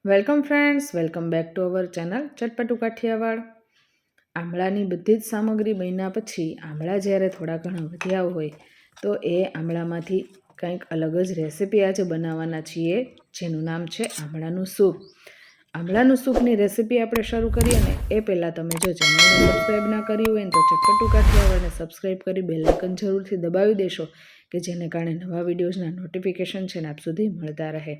Welcome friends, welcome back to our channel Chatpatu Kathiawad. આમળાની બધી જ સામગ્રી બન્યા પછી આમળા જ્યારે થોડા ઘણા વધ્યા હોય તો એ આમળામાંથી કંઈક અલગ જ રેસીપી આજે બનાવવાના છીએ, જેનું નામ છે આમળાનું સૂપ. આમળાનું સૂપની રેસીપી આપણે શરૂ કરીએ ને એ પહેલાં તમે જો ચેનલને સબસ્ક્રાઈબ ના કરી હોય ને તો ચટપટું કાઠિયાવાડને સબસ્ક્રાઈબ કરી બેલ આઇકન જરૂરથી દબાવી દેશો કે જેને કારણે નવા વિડીયોઝના નોટિફિકેશન છે ને આપ સુધી મળતા રહે.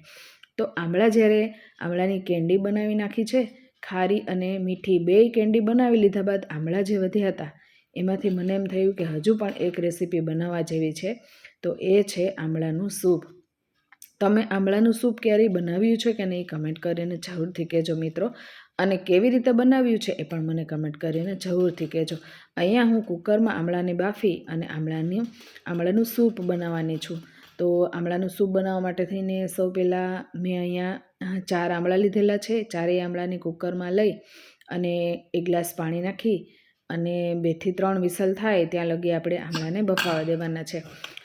તો આમળાની કેન્ડી બનાવી નાખી છે. ખારી અને મીઠી બેય કેન્ડી બનાવી લીધા બાદ આમળા જે વધ્યા હતા એમાંથી મને એમ થયું કે હજુ પણ એક રેસીપી બનાવવા જેવી છે, તો એ છે આમળાનું સૂપ. તમે આમળાનું સૂપ ક્યારેય બનાવ્યું છે કે નહીં કમેન્ટ કરીને જરૂરથી કહેજો મિત્રો, અને કેવી રીતે બનાવ્યું છે એ પણ મને કમેન્ટ કરીને જરૂરથી કહેજો. અહીંયા હું કુકરમાં આમળાને બાફી અને આમળાનું સૂપ બનાવવાની છું. તો આમળાનું સૂપ બનાવવા માટે થઈને સૌ પહેલાં મેં અહીંયા 4 આમળા લીધેલા છે. ચારેય આમળાની કુકરમાં લઈ અને 1 ગ્લાસ પાણી નાખી અને 2 થી 3 વિસલ થાય ત્યાં લગી આપણે આમળાને બફાવા દેવાના છે.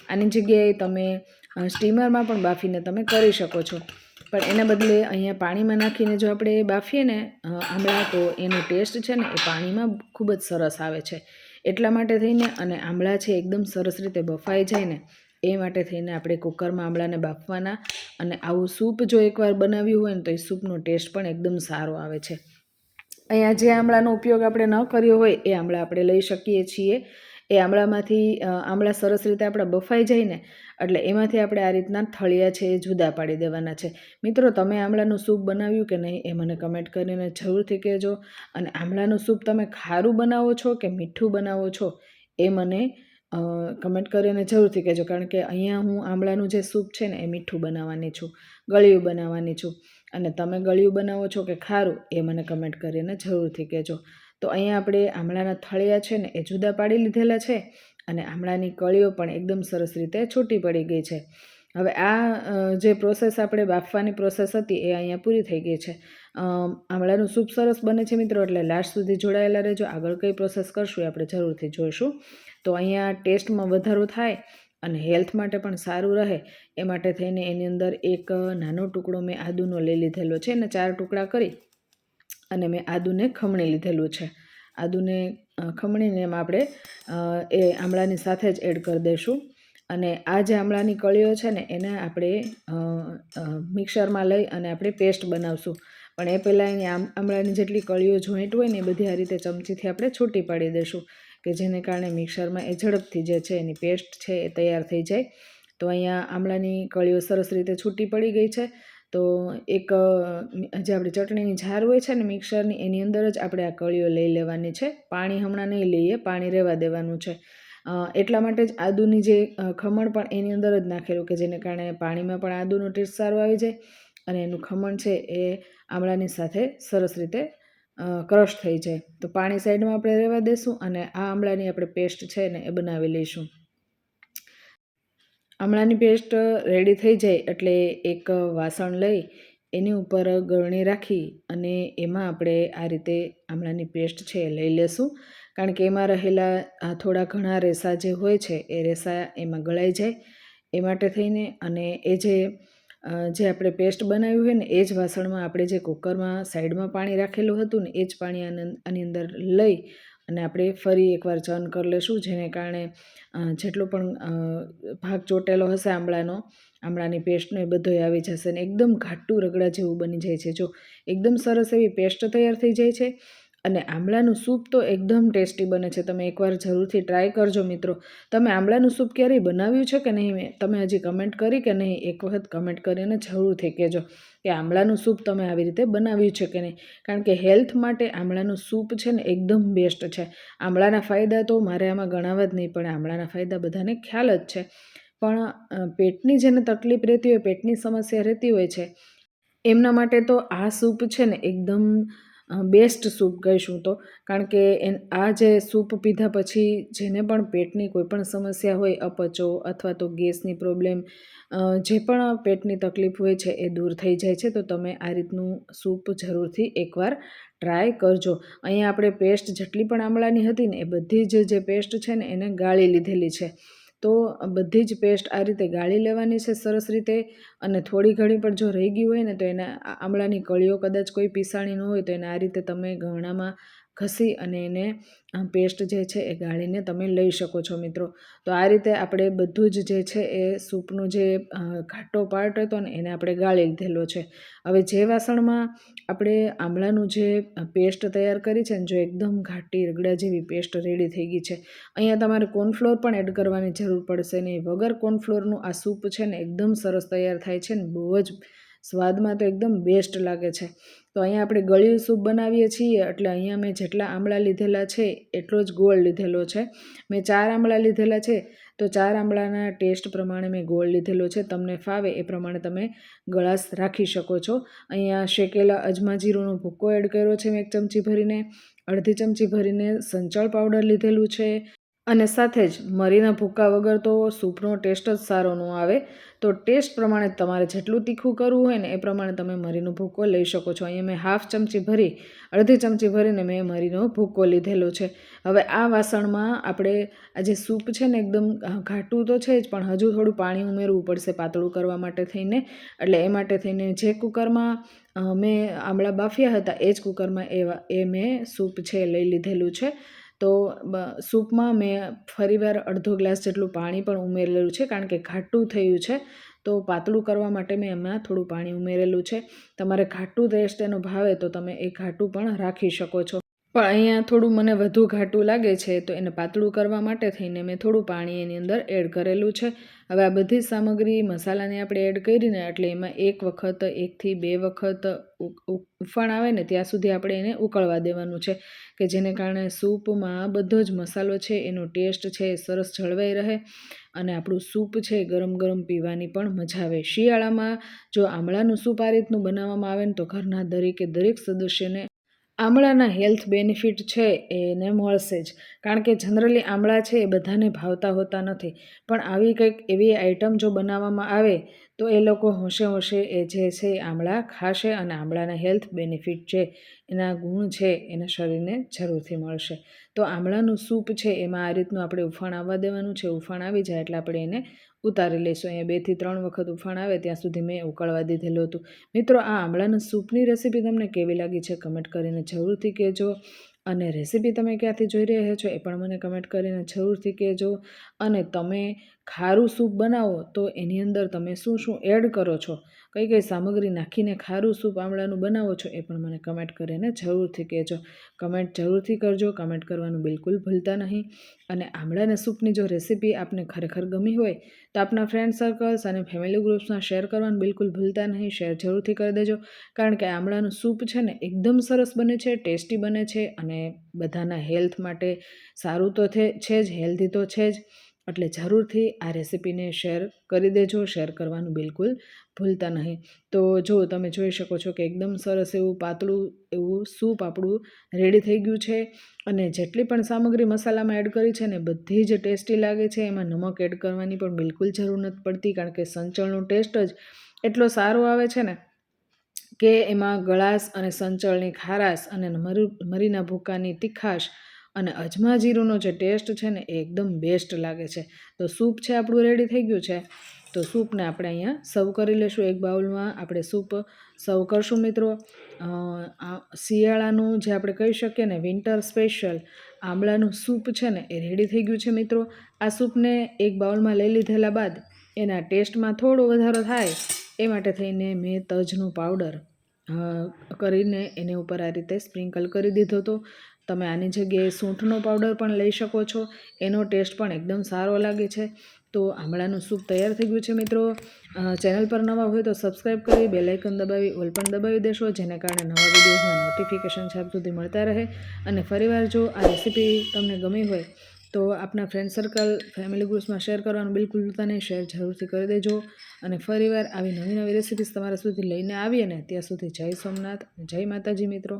આની જગ્યાએ તમે સ્ટીમરમાં પણ બાફીને તમે કરી શકો છો, પણ એના બદલે અહીંયા પાણીમાં નાખીને જો આપણે બાફીએ ને આમળા તો એનો ટેસ્ટ છે ને એ પાણીમાં ખૂબ જ સરસ આવે છે. એટલા માટે થઈને અને આમળા છે એકદમ સરસ રીતે બફાઈ જાય ને એ માટે થઈને આપણે કુકરમાં આમળાને બાફવાના. અને આવું સૂપ જો એકવાર બનાવ્યું હોય ને તો એ સૂપનો ટેસ્ટ પણ એકદમ સારો આવે છે. અહીંયા જે આમળાનો ઉપયોગ આપણે ન કર્યો હોય એ આમળા આપણે લઈ શકીએ છીએ. એ આમળામાંથી આમળા સરસ રીતે આપણા બફાઈ જાય ને એટલે એમાંથી આપણે આ રીતના થળિયા છે એ જુદા પાડી દેવાના છે. મિત્રો, તમે આમળાનું સૂપ બનાવ્યું કે નહીં એ મને કમેન્ટ કરીને જરૂરથી કહેજો. અને આમળાનું સૂપ તમે ખારું બનાવો છો કે મીઠું બનાવો છો એ મને કમેન્ટ કરીને જરૂરથી કહેજો, કારણ કે અહીંયા હું આમળાનું જે સૂપ છે ને એ મીઠું બનાવવાની છું, ગળ્યું બનાવવાની છું. અને તમે ગળ્યું બનાવો છો કે ખારું એ મને કમેન્ટ કરીને જરૂરથી કહેજો. તો અહીંયા આપણે આમળાના થળિયા છે ને એ જુદા પાડી લીધેલા છે અને આમળાની કળીઓ પણ એકદમ સરસ રીતે છૂટી પડી ગઈ છે. હવે આ જે પ્રોસેસ આપણે બાફવાની પ્રોસેસ હતી એ અહીંયા પૂરી થઈ ગઈ છે. આમળાનું સૂપ સરસ બને છે મિત્રો, એટલે લાસ્ટ સુધી જોડાયેલા રહેજો. આગળ કઈ પ્રોસેસ કરશું એ આપણે જરૂરથી જોઈશું. તો અહીંયા ટેસ્ટમાં વધારો થાય અને હેલ્થ માટે પણ સારું રહે એ માટે થઈને એની અંદર એક નાનો ટુકડો મેં આદુનો લઈ લીધેલો છે અને 4 ટુકડા કરી અને મેં આદુને ખમણી લીધેલું છે. આદુને ખમણીને એમાં આપણે એ આમળાની સાથે જ એડ કરી દઈશું. અને આ જે આમળાની કળીઓ છે ને એને આપણે મિક્સરમાં લઈ અને આપણે પેસ્ટ બનાવશું. પણ એ પહેલાં એની આમળાની જેટલી કળીઓ જોઈન્ટ હોય ને એ બધી આ રીતે ચમચીથી આપણે છૂટી પાડી દઈશું કે જેને કારણે મિક્સરમાં એ ઝડપથી જે છે એની પેસ્ટ છે એ તૈયાર થઈ જાય. તો અહીંયા આમળાની કળીઓ સરસ રીતે છૂટી પડી ગઈ છે. તો એક જે આપણી ચટણીની જાર હોય છે ને મિક્સરની, એની અંદર જ આપણે આ કળીઓ લઈ લેવાની છે. પાણી હમણાં નહીં લઈએ, પાણી રહેવા દેવાનું છે. એટલા માટે જ આદુની જે ખમણ પણ એની અંદર જ નાખેલું કે જેને કારણે પાણીમાં પણ આદુનો ટેસ્ટ સારો આવી જાય અને એનું ખમણ છે એ આમળાની સાથે સરસ રીતે ક્રશ થઈ જાય. તો પાણી સાઈડમાં આપણે રહેવા દઈશું અને આ આમળાની આપણે પેસ્ટ છે ને એ બનાવી લઈશું. આમળાની પેસ્ટ રેડી થઈ જાય એટલે એક વાસણ લઈ એની ઉપર ગળણી રાખી અને એમાં આપણે આ રીતે આમળાની પેસ્ટ છે એ લઈ લેશું, કારણ કે એમાં રહેલા થોડા ઘણા રેસા જે હોય છે એ રેસા એમાં ગળાઈ જાય એ માટે થઈને. અને એ જે આપણે પેસ્ટ બનાવ્યું હોય ને એ જ વાસણમાં આપણે જે કુકરમાં સાઈડમાં પાણી રાખેલું હતું ને એ જ પાણી આની અંદર લઈ અને આપણે ફરી એકવાર ચર્ન કરી લઈશું, જેને કારણે જેટલો પણ ભાગ ચોટેલો હશે આમળાની પેસ્ટનો એ બધો આવી જશે અને એકદમ ઘાટું રગડા જેવું બની જાય છે. જો એકદમ સરસ એવી પેસ્ટ તૈયાર થઈ જાય છે અને આમળાનું સૂપ તો એકદમ ટેસ્ટી બને છે. તમે એકવાર જરૂરથી ટ્રાય કરજો મિત્રો. તમે આમળાનું સૂપ ક્યારેય બનાવ્યું છે કે નહીં, તમે હજી કમેન્ટ કરી કે નહીં, એક વખત કમેન્ટ કરીને જરૂરથી કહેજો કે આમળાનું સૂપ તમે આવી રીતે બનાવ્યું છે કે નહીં, કારણ કે હેલ્થ માટે આમળાનું સૂપ છે ને એકદમ બેસ્ટ છે. આમળાના ફાયદા તો મારે આમાં ગણાવવા જ નહીં પડે, આમળાના ફાયદા બધાને ખ્યાલ જ છે. પણ પેટની જેને તકલીફ રહેતી હોય, પેટની સમસ્યા રહેતી હોય છે એમના માટે તો આ સૂપ છે ને એકદમ બેસ્ટ સૂપ કહીશું તો, કારણ કે આ જે સૂપ પીધા પછી જેને પણ પેટની કોઈ પણ સમસ્યા હોય, અપચો અથવા તો ગેસની પ્રોબ્લેમ, જે પણ પેટની તકલીફ હોય છે એ દૂર થઈ જાય છે. તો તમે આ રીતનું સૂપ જરૂરથી એકવાર ટ્રાય કરજો. અહીંયા આપણે પેસ્ટ જેટલી પણ આમળાની હતી ને એ બધી જ જે પેસ્ટ છે ને એને ગાળી લીધેલી છે. તો બધી જ પેસ્ટ આ રીતે ગાળી લેવાની છે સરસ રીતે, અને થોડી ઘણી પણ જો રહી ગઈ હોય ને તો એના આમળાની કળીઓ કદાચ કોઈ પીસાણી ન હોય તો એને આ રીતે તમે ગરણામાં ઘસી અને એને પેસ્ટ જે છે એ ગાળીને તમે લઈ શકો છો મિત્રો. તો આ રીતે આપણે બધું જ જે છે એ સૂપનો જે ઘાટો પાર્ટ હતો ને એને આપણે ગાળી લીધેલો છે. હવે જે વાસણમાં આપણે આમળાનું જે પેસ્ટ તૈયાર કરી છે ને, જો એકદમ ઘાટી રગડા જેવી પેસ્ટ રેડી થઈ ગઈ છે, અહીંયા તમારે કોર્નફ્લોર પણ એડ કરવાની જરૂર પડશે નહીં. વગર કોર્નફ્લોરનું આ સૂપ છે ને એકદમ સરસ તૈયાર થાય છે ને બહુ જ સ્વાદમાં તો એકદમ બેસ્ટ લાગે છે. તો અહીંયા આપણે ગળ્યું સૂપ બનાવીએ છીએ એટલે અહીંયા મેં જેટલા આમળા લીધેલા છે એટલો જ ગોળ લીધેલો છે. મેં 4 આમળા લીધેલા છે તો 4 આમળાના ટેસ્ટ પ્રમાણે મેં ગોળ લીધેલો છે. તમને ફાવે એ પ્રમાણે તમે ગળાશ રાખી શકો છો. અહીંયા શેકેલા અજમા જીરુંનો ભૂક્કો એડ કર્યો છે મેં 1 ચમચી ભરીને, અડધી ચમચી ભરીને સંચળ પાવડર લીધેલું છે, અને સાથે જ મરીના ભૂક્કા વગર તો સૂપનો ટેસ્ટ જ સારો ન આવે. તો ટેસ્ટ પ્રમાણે તમારે જેટલું તીખું કરવું હોય ને એ પ્રમાણે તમે મરીનો ભૂક્કો લઈ શકો છો. અહીંયા મેં 1/2 ચમચી ભરી, અડધી ચમચી ભરીને મેં મરીનો ભૂક્કો લીધેલો છે. હવે આ વાસણમાં આપણે આ જે સૂપ છે ને એકદમ ઘાટું તો છે જ, પણ હજુ થોડું પાણી ઉમેરવું પડશે પાતળું કરવા માટે થઈને. એટલે એ માટે થઈને જે કુકરમાં મેં આમળા બાફ્યા હતા એ જ કુકરમાં એ મેં સૂપ છે લઈ લીધેલું છે. તો સૂપમાં મેં ફરીવાર અડધો ગ્લાસ જેટલું પાણી પણ ઉમેરેલું છે, કારણ કે ઘાટું થયું છે. તો પાતળું કરવા માટે મેં એમાં થોડું પાણી ઉમેરેલું છે. તમારે ઘાટું ટેસ્ટ એનો ભાવે તો તમે એ ઘાટું પણ રાખી શકો છો. પણ અહીંયા થોડું મને વધુ ઘાટું લાગે છે તો એને પાતળું કરવા માટે થઈને મેં થોડું પાણી એની અંદર એડ કરેલું છે. હવે આ બધી જ સામગ્રી મસાલાને આપણે એડ કરીને એટલે એમાં 1 થી 2 વખત ઉફાણ આવે ને ત્યાં સુધી આપણે એને ઉકળવા દેવાનું છે, કે જેને કારણે સૂપમાં બધો જ મસાલો છે એનો ટેસ્ટ છે એ સરસ જળવાઈ રહે અને આપણું સૂપ છે ગરમ ગરમ પીવાની પણ મજા આવે. શિયાળામાં જો આમળાનું સૂપ આ રીતનું બનાવવામાં આવે ને તો ઘરના દરેક સદસ્યને આમળાના હેલ્થ બેનિફિટ છે એને મળશે જ, કારણ કે જનરલી આમળા છે એ બધાને ભાવતા હોતા નથી, પણ આવી કંઈક એવી આઈટમ જો બનાવવામાં આવે તો એ લોકો હોંશે હોંશે એ જે છે આમળા ખાશે અને આમળાના હેલ્થ બેનિફિટ છે એના ગુણ છે એના શરીરને જરૂરથી મળશે. તો આમળાનું સૂપ છે એમાં આ રીતનું આપણે ઉફાણ આવવા દેવાનું છે. ઉફાણ આવી જાય એટલે આપણે એને ઉતારી લઈશું. અહીંયા 2 થી 3 વખત ઉફાણ આવે ત્યાં સુધી મેં ઉકળવા દીધેલું હતું. મિત્રો, આ આમળાના સૂપની રેસીપી તમને કેવી લાગી છે કમેન્ટ કરીને જરૂરથી કહેજો, અને રેસીપી તમે ક્યાંથી જોઈ રહ્યા છો એ પણ મને કમેન્ટ કરીને જરૂરથી કહેજો. અને તમે ખારું સૂપ બનાવો તો એની અંદર તમે શું શું એડ કરો છો, કઈ કઈ સામગ્રી નાખીને ખારું સૂપ આમળાનું બનાવો છો એ પણ મને કમેન્ટ કરીને જરૂરથી કહેજો. કમેન્ટ જરૂરથી કરજો, કમેન્ટ કરવાનું બિલકુલ ભૂલતા નહીં. અને આમળાના સૂપની જો રેસીપી આપને ખરેખર ગમી હોય તો આપના ફ્રેન્ડ સર્કલ્સ અને ફેમિલી ગ્રુપ્સમાં શેર કરવાનું બિલકુલ ભૂલતા નહીં. શેર જરૂરથી કરી દેજો, કારણ કે આમળાનું સૂપ છે ને એકદમ સરસ બને છે, ટેસ્ટી બને છે અને બધાના હેલ્થ માટે સારું તો છે જ, હેલ્ધી તો છે જ. એટલે જરૂરથી આ રેસીપીને શેર કરી દેજો, શેર કરવાનું બિલકુલ ભૂલતા નહીં. તો જો તમે જોઈ શકો છો કે એકદમ સરસ એવું પાતળું એવું સૂપ આપણું રેડી થઈ ગયું છે, અને જેટલી પણ સામગ્રી મસાલામાં એડ કરી છે ને બધી જ ટેસ્ટી લાગે છે. એમાં નમક એડ કરવાની પણ બિલકુલ જરૂર નથી પડતી, કારણ કે સંચળનો ટેસ્ટ જ એટલો સારો આવે છે ને કે એમાં ગળાશ અને સંચળની ખારાશ અને મરીના ભૂક્કાની તીખાશ અને અજમા જીરુંનો જે ટેસ્ટ છે ને એ એકદમ બેસ્ટ લાગે છે. તો સૂપ છે આપણું રેડી થઈ ગયું છે. તો સૂપને આપણે અહીંયા સર્વ કરી લઈશું. એક બાઉલમાં આપણે સૂપ સર્વ કરશું મિત્રો. શિયાળાનું જે આપણે કહી શકીએ ને વિન્ટર સ્પેશિયલ આમળાનું સૂપ છે ને એ રેડી થઈ ગયું છે મિત્રો. આ સૂપને એક બાઉલમાં લઈ લીધેલા બાદ એના ટેસ્ટમાં થોડો વધારો થાય એ માટે થઈને મેં તજનો પાવડર કરીને એની ઉપર આ રીતે સ્પ્રિંકલ કરી દીધો હતો. તમે આની જગ્યાએ સૂંઠનો પાવડર પણ લઈ શકો છો, એનો ટેસ્ટ પણ એકદમ સારો લાગે છે. તો આમળાનું સૂપ તૈયાર થઈ ગયું છે મિત્રો. ચેનલ પર નવા હોય તો સબસ્ક્રાઈબ કરી બેલ આઇકન દબાવી ઓલ પણ દબાવી દેશો, જેને કારણે નવા વિડીયોઝના નોટિફિકેશન આપ સુધી મળતા રહે. અને ફરીવાર જો આ રેસીપી તમને ગમી હોય તો આપના ફ્રેન્ડ સર્કલ ફેમિલી ગ્રુપ્સમાં શેર કરવાનું બિલકુલ ભૂલતા નહીં. શેર જરૂરથી કરી દેજો. અને ફરીવાર આવી નવી રેસીપીસ તમારા સુધી લઈને આવીએ ને ત્યાં સુધી જય સોમનાથ, જય માતાજી મિત્રો.